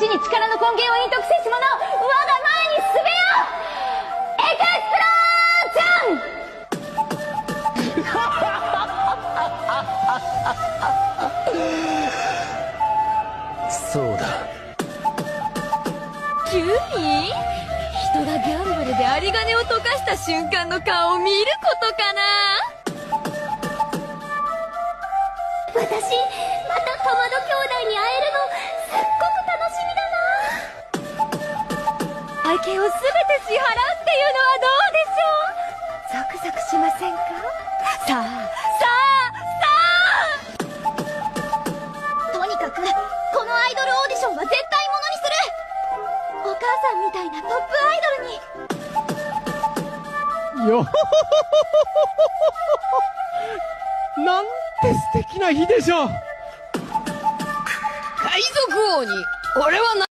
地に力の根源を隠匿せし者、我が前に進めよ。エクスプロージョン。そうだ。キュウリ？人がギャンブルで有り金を溶かした瞬間の顔を見ることかな。私、またかまど兄弟に会えるの、すっごく楽しみだな。会計をすべて支払うっていうのはどうでしょう。ゾクゾクしませんか？さあ、とにかく、このアイドルオーディションは絶対ものにする。お母さんみたいなトップアイドルに。よほほほほほ。なんて素敵な日でしょう。海賊王に俺はな